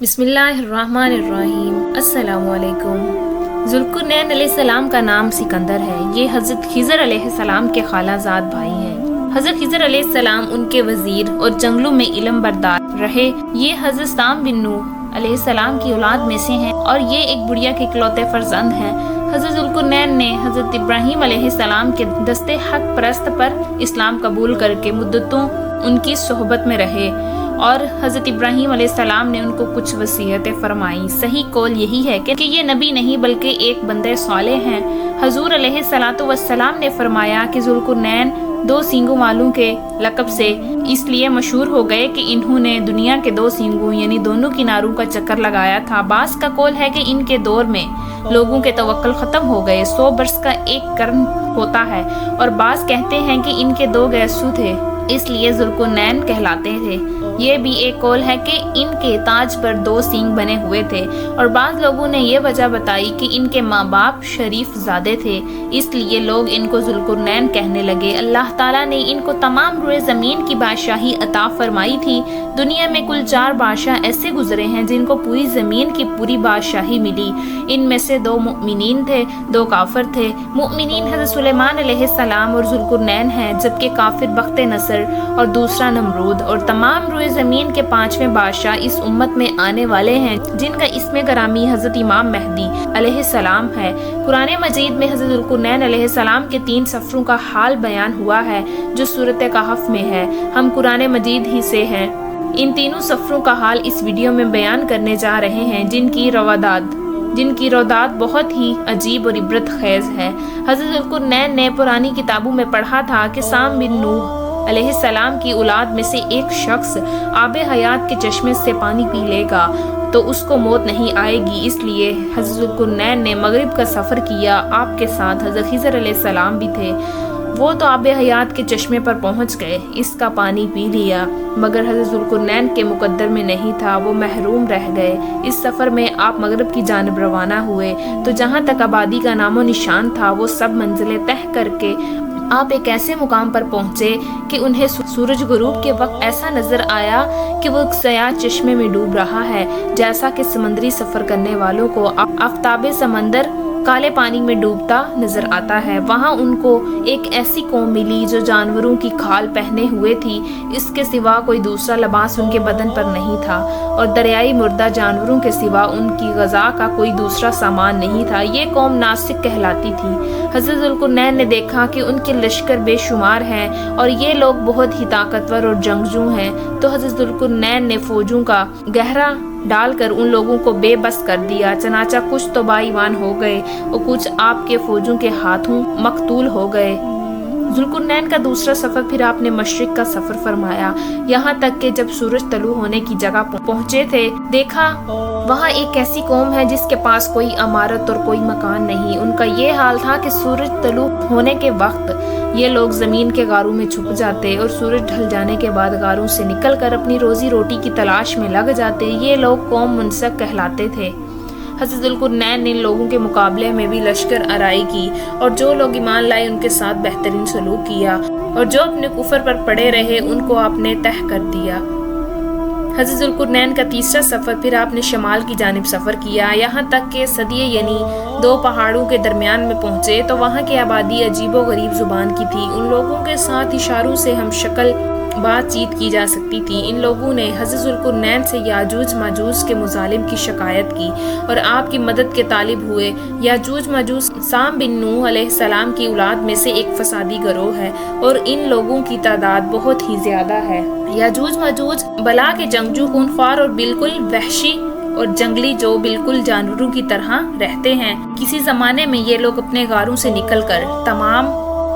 بسم اللہ الرحمن الرحیم۔ السلام علیکم۔ ذوالقرنین علیہ السلام کا نام سکندر ہے۔ یہ حضرت خضر علیہ السلام کے خالہ زاد بھائی ہیں۔ حضرت خضر علیہ السلام ان کے وزیر اور جنگلوں میں علم بردار رہے۔ یہ حضرت سام بن نوح علیہ السلام کی اولاد میں سے ہیں اور یہ ایک بڑھیا کے اکلوتے فرزند ہیں۔ حضرت ذوالقرنین نے حضرت ابراہیم علیہ السلام کے دستے حق پرست پر اسلام قبول کر کے مدتوں ان کی صحبت میں رہے اور حضرت ابراہیم علیہ السلام نے ان کو کچھ وصیتیں فرمائیں۔ صحیح قول یہی ہے کہ یہ نبی نہیں بلکہ ایک بندے صالح ہیں۔ حضور علیہ السلام نے فرمایا کہ ذوالقرنین 2 سینگوں والوں کے لقب سے اس لیے مشہور ہو گئے کہ انہوں نے دنیا کے 2 سینگوں یعنی دونوں کناروں کا چکر لگایا تھا۔ بعض کا قول ہے کہ ان کے دور میں لوگوں کے توکل ختم ہو گئے، 100 برس کا ایک قرن ہوتا ہے، اور بعض کہتے ہیں کہ ان کے 2 گیسو تھے اس لیے ذوالقرنین کہلاتے تھے۔ یہ بھی ایک قول ہے کہ ان کے تاج پر 2 سینگ بنے ہوئے تھے، اور بعض لوگوں نے یہ وجہ بتائی کہ ان کے ماں باپ شریف زادے تھے اس لیے لوگ ان کو ذوالقرنین کہنے لگے۔ اللہ تعالیٰ نے ان کو تمام روئے زمین کی بادشاہی عطا فرمائی تھی۔ دنیا میں کل 4 بادشاہ ایسے گزرے ہیں جن کو پوری زمین کی پوری بادشاہی ملی۔ ان میں سے 2 مؤمنین تھے، 2 کافر تھے۔ مؤمنین حضرت سلیمان علیہ السلام اور ذوالقرنین ہیں، جبکہ کافر بخت نصر اور دوسرا نمرود، اور تمام روئے زمین کے 5ویں بادشاہ اس امت میں آنے والے ہیں جن کا اسم گرامی حضرت امام مہدی علیہ السلام ہے۔ قرآن مجید میں حضرت ذوالقرنین علیہ السلام کے 3 سفروں کا حال بیان ہوا ہے جو سورۃ کہف میں ہے۔ ہم قرآن مجید ہی سے ہیں۔ ان تینوں سفروں کا حال اس ویڈیو میں بیان کرنے جا رہے ہیں جن کی روادات بہت ہی عجیب اور عبرت خیز ہے۔ حضرت ذوالقرنین نے پرانی کتابوں میں پڑھا تھا کہ سام بن نوح علیہ السلام کی اولاد میں سے ایک شخص آب حیات کے چشمے سے پانی پی لے گا تو اس کو موت نہیں آئے گی، اس لیے حضرت ذوالقرنین نے مغرب کا سفر کیا۔ آپ کے ساتھ حضرت خضر علیہ السلام بھی تھے۔ وہ تو آب حیات کے چشمے پر پہنچ گئے، اس کا پانی پی لیا، مگر حضرت ذوالقرنین کے مقدر میں نہیں تھا، وہ محروم رہ گئے۔ اس سفر میں آپ مغرب کی جانب روانہ ہوئے تو جہاں تک آبادی کا نام و نشان تھا وہ سب منزلیں طے کر کے آپ ایک ایسے مقام پر پہنچے کہ انہیں سورج غروب کے وقت ایسا نظر آیا کہ وہ ایک سیاہ چشمے میں ڈوب رہا ہے، جیسا کہ سمندری سفر کرنے والوں کو آفتاب سمندر کالے پانی میں ڈوبتا نظر آتا ہے۔ وہاں ان کو ایک ایسی قوم ملی جو جانوروں کی کھال پہنے ہوئے تھی، اس کے سوا کوئی دوسرا لباس ان کے بدن پر نہیں تھا، اور دریائی مردہ جانوروں کے سوا ان کی غذا کا کوئی دوسرا سامان نہیں تھا۔ یہ قوم ناسک کہلاتی تھی۔ حضرت ذوالقرنین نے دیکھا کہ ان کے لشکر بے شمار ہیں اور یہ لوگ بہت ہی طاقتور اور جنگجو ہیں، تو حضرت ذوالقرنین نے فوجوں کا گہرا ڈال کر ان لوگوں کو بے بس کر دیا۔ چنانچہ کچھ تو بائیوان ہو گئے اور کچھ آپ کے فوجوں کے ہاتھوں مقتول ہو گئے۔ ذوالقرنین کا دوسرا سفر پھر آپ نے مشرق کا سفر فرمایا، یہاں تک کہ جب سورج طلوع ہونے کی جگہ پہنچے تھے، دیکھا وہاں ایک ایسی قوم ہے جس کے پاس کوئی عمارت اور کوئی مکان نہیں۔ ان کا یہ حال تھا کہ سورج طلوع ہونے کے وقت یہ لوگ زمین کے غاروں میں چھپ جاتے اور سورج ڈھل جانے کے بعد غاروں سے نکل کر اپنی روزی روٹی کی تلاش میں لگ جاتے۔ یہ لوگ قوم منسک کہلاتے تھے۔ حضرت ذوالقرنین نے ان لوگوں کے مقابلے میں بھی لشکر آرائی کی، اور جو لوگ ایمان لائے ان کے ساتھ بہترین سلوک کیا، اور جو اپنے کفر پر پڑے رہے ان کو آپ نے تہ کر دیا۔ حضرت ذوالقرنین کا تیسرا سفر پھر آپ نے شمال کی جانب سفر کیا، یہاں تک کہ صدیے یعنی 2 پہاڑوں کے درمیان میں پہنچے تو وہاں کی آبادی عجیب و غریب زبان کی تھی۔ ان لوگوں کے ساتھ اشاروں سے ہم شکل بات چیت کی جا سکتی تھی۔ ان لوگوں نے حضرت ذوالقرنین سے یاجوج ماجوج کے مظالم کی شکایت کی اور آپ کی مدد کے طالب ہوئے۔ یاجوج ماجوج سام بن نوح علیہ السلام کی اولاد میں سے ایک فسادی گروہ ہے اور ان لوگوں کی تعداد بہت ہی زیادہ ہے۔ یاجوج ماجوج بلا کے جنگجو، خونخوار اور بالکل وحشی اور جنگلی جو بالکل جانوروں کی طرح رہتے ہیں۔ کسی زمانے میں یہ لوگ اپنے غاروں سے نکل کر تمام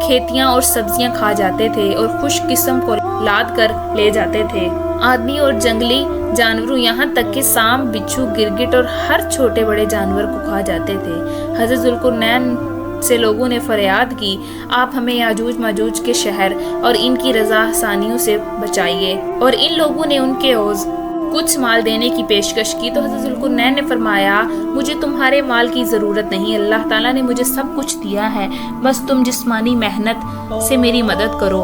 کھیتیاں اور سبزیاں کھا جاتے تھے اور خوش قسم کو لاد کر لے جاتے تھے۔ آدمی اور جنگلی جانوروں یہاں تک کہ سانپ، بچھو، گرگٹ اور ہر چھوٹے بڑے جانور کو کھا جاتے تھے۔ حضرت ذوالقرنین سے لوگوں نے فریاد کی، آپ ہمیں یاجوج ماجوج کے شہر اور ان کی رضا ثانیوں سے بچائیے، اور ان لوگوں نے ان کے عوض کچھ مال دینے کی پیشکش کی تو حضرت ذوالقرنین نے فرمایا، مجھے تمہارے مال کی ضرورت نہیں، اللہ تعالیٰ نے مجھے سب کچھ دیا ہے، بس تم جسمانی محنت سے میری مدد کرو۔